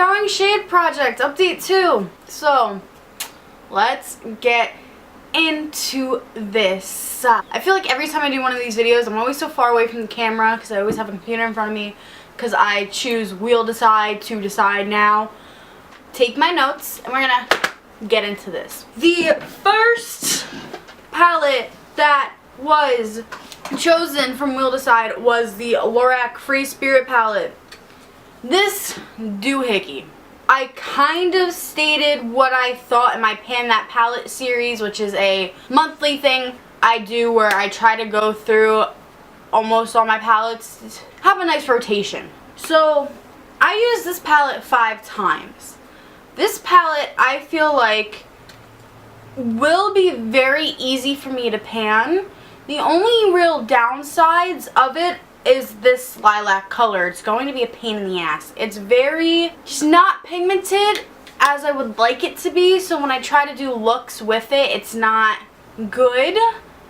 throwing shade project update 2. So let's get into this. I feel like every time I do one of these videos, I'm always so far away from the camera because I always have a computer in front of me because I choose wheel decide to decide now. Take my notes and we're gonna get into this. The first palette that was chosen from wheel decide was the Lorac Free Spirit palette. This doohickey. I kind of stated what I thought in my Pan That Palette series, which is a monthly thing I do where I try to go through almost all my palettes, have a nice rotation. So I used this palette 5 times. This palette I feel like will be very easy for me to pan. The only real downsides of it is this lilac color. It's going to be a pain in the ass. It's not pigmented as I would like it to be, so when I try to do looks with it, it's not good.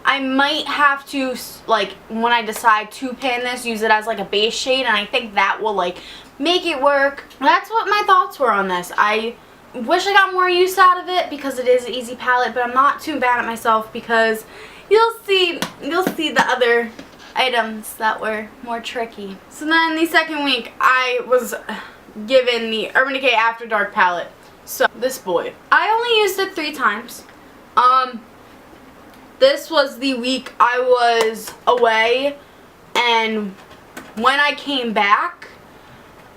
I might have to, like, when I decide to pan this, use it as like a base shade, and I think that will like make it work. That's what my thoughts were on this. I wish I got more use out of it because it is an easy palette, but I'm not too bad at myself because you'll see the other items that were more tricky. So then the second week I was given the Urban Decay After Dark palette. So this boy, I only used it 3 times. This was the week I was away, and when I came back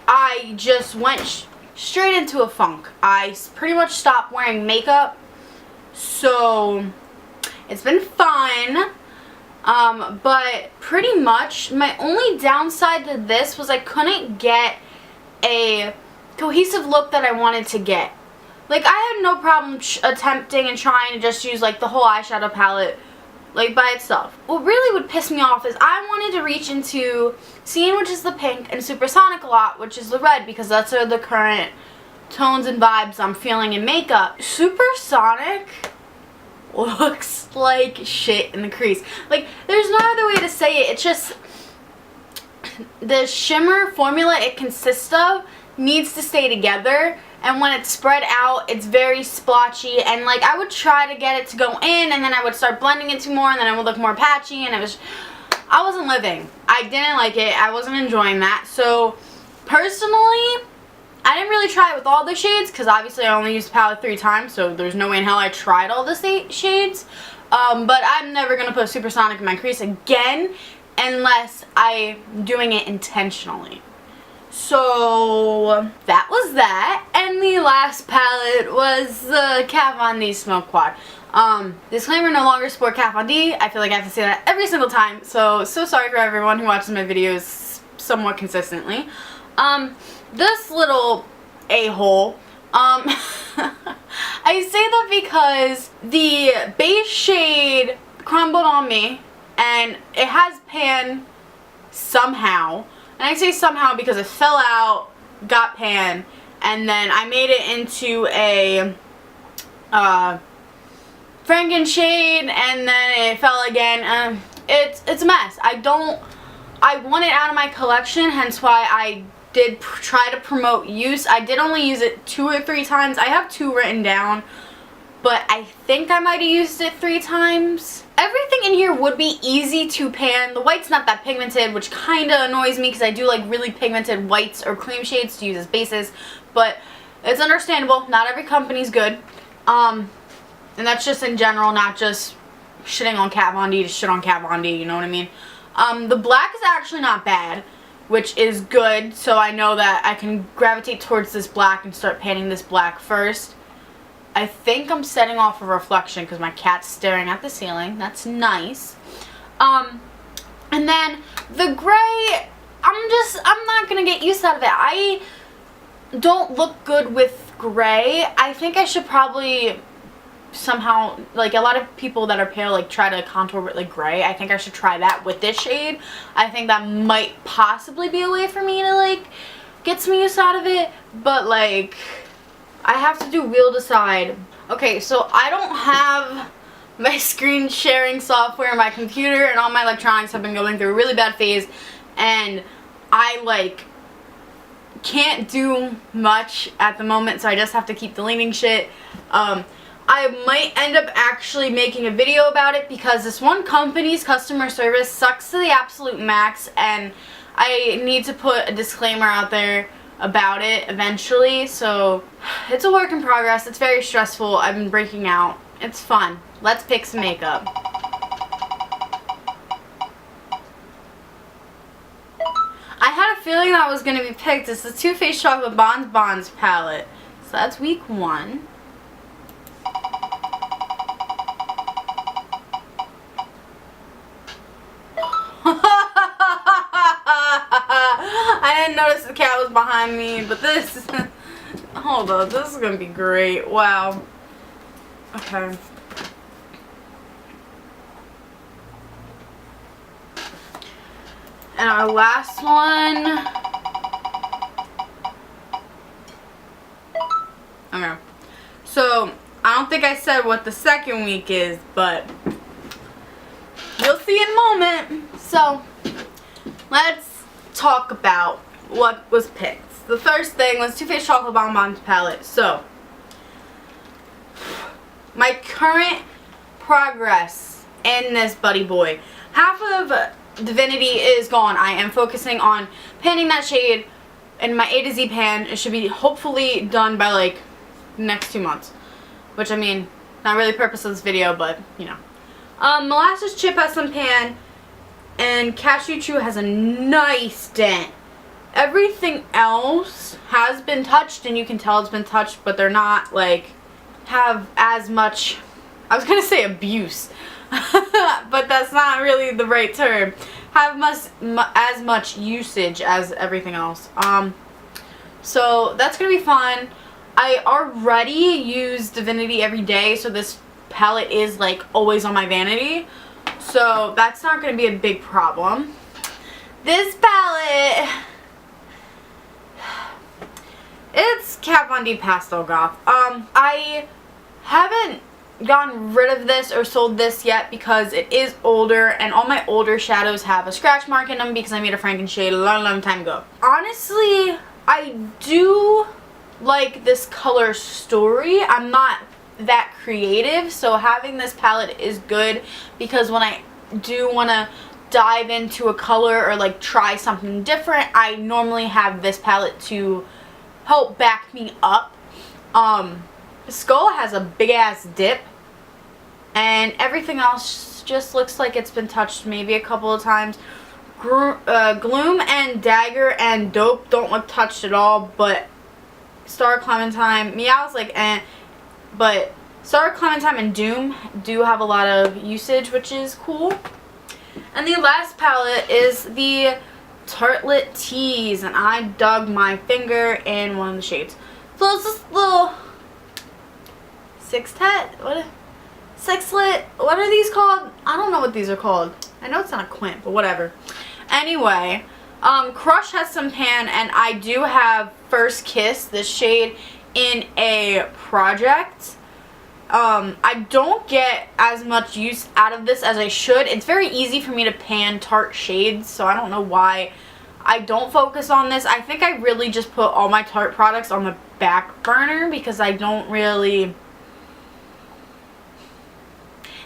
I just went straight into a funk. I pretty much stopped wearing makeup, so it's been fun. But pretty much my only downside to this was I couldn't get a cohesive look that I wanted to get. Like, I had no problem attempting and trying to just use like the whole eyeshadow palette like by itself. What really would piss me off is I wanted to reach into Scene, which is the pink, and Supersonic a lot, which is the red, because that's the current tones and vibes I'm feeling in makeup. Supersonic looks like shit in the crease. Like, there's no other way to say it. It's just the shimmer formula it consists of needs to stay together, and when it's spread out it's very splotchy, and like I would try to get it to go in and then I would start blending it more and then it would look more patchy, and I wasn't living. I didn't like it. I wasn't enjoying that. So personally, I didn't really try it with all the shades because obviously I only used the palette 3 times, so there's no way in hell I tried all the shades. But I'm never going to put Supersonic in my crease again unless I'm doing it intentionally. So that was that. And the last palette was the Kat Von D Smoke Quad. Disclaimer, no longer support Kat Von D. I feel like I have to say that every single time. So sorry for everyone who watches my videos somewhat consistently. This little a-hole, I say that because the base shade crumbled on me and it has pan somehow, and I say somehow because it fell out, got pan, and then I made it into a Franken shade, and then it fell again. It's a mess. I want it out of my collection, hence why I did try to promote use. I did only use it 2 or 3 times. I have 2 written down, but I think I might have used it 3 times. Everything in here would be easy to pan. The white's not that pigmented, which kind of annoys me because I do like really pigmented whites or cream shades to use as bases, but it's understandable. Not every company's good. And that's just in general, not just shitting on Kat Von D to shit on Kat Von D, you know what I mean? The black is actually not bad, which is good, so I know that I can gravitate towards this black and start panning this black first. I think I'm setting off a reflection because my cat's staring at the ceiling. That's nice. And then the gray, I'm not gonna get used out of it. I don't look good with gray. I think I should probably somehow, like a lot of people that are pale like try to contour with like gray. I think I should try that with this shade. I think that might possibly be a way for me to like get some use out of it, but like I have to do wheel decide. Okay, so I don't have my screen sharing software. My computer and all my electronics have been going through a really bad phase, and I like can't do much at the moment, so I just have to keep deleting shit. I might end up actually making a video about it because this one company's customer service sucks to the absolute max, and I need to put a disclaimer out there about it eventually. So it's a work in progress. It's very stressful. I've been breaking out. It's fun. Let's pick some makeup. I had a feeling that was going to be picked. It's the Too Faced Chocolate Bonds palette. So that's week 1. I didn't notice the cat was behind me, but this, hold on, this is going to be great. Wow. Okay. And our last one. Okay. So, I don't think I said what the second week is, but you'll see in a moment. So, let's talk about what was picked. The first thing was Too Faced Chocolate Bonbons palette. So, my current progress in this buddy boy. Half of Divinity is gone. I am focusing on panning that shade in my A to Z pan. It should be hopefully done by like next 2 months. Which, I mean, not really the purpose of this video, but, you know. Molasses Chip has some pan, and Cashew Chew has a nice dent. Everything else has been touched, and you can tell it's been touched, but they're not, like, have as much, I was going to say abuse, but that's not really the right term. Have as much usage as everything else. So that's going to be fun. I already use Divinity every day, so this palette is like always on my vanity. So that's not going to be a big problem. This palette, it's Kat Von D Pastel Goth. I haven't gotten rid of this or sold this yet because it is older, and all my older shadows have a scratch mark in them because I made a Franken shade a long time ago. Honestly, I do like this color story. I'm not that creative, so having this palette is good because when I do want to dive into a color or like try something different, I normally have this palette to help back me up. Skull has a big ass dip, and everything else just looks like it's been touched maybe a couple of times. Gloom and Dagger and Dope don't look touched at all, but Star Clementine, Meow's like eh, but Star Clementine and Doom do have a lot of usage, which is cool. And the last palette is the Tartlet Tease, and I dug my finger in one of the shades. So it's this little sextet, sexlet, what are these called? I don't know what these are called. I know it's not a quint, but whatever. Anyway, Crush has some pan, and I do have First Kiss, this shade, in a project. I don't get as much use out of this as I should. It's very easy for me to pan Tarte shades, so I don't know why I don't focus on this. I think I really just put all my Tarte products on the back burner because I don't really,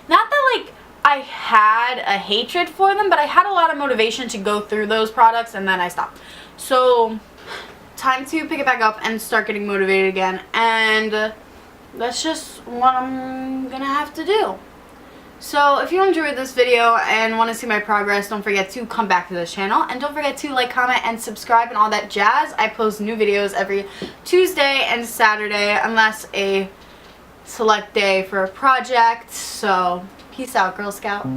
not that like I had a hatred for them, but I had a lot of motivation to go through those products, and then I stopped. So time to pick it back up and start getting motivated again, and that's just what I'm gonna have to do. So if you enjoyed this video and want to see my progress, don't forget to come back to this channel, and don't forget to like, comment, and subscribe and all that jazz. I post new videos every Tuesday and Saturday unless a select day for a project. So peace out, Girl Scout.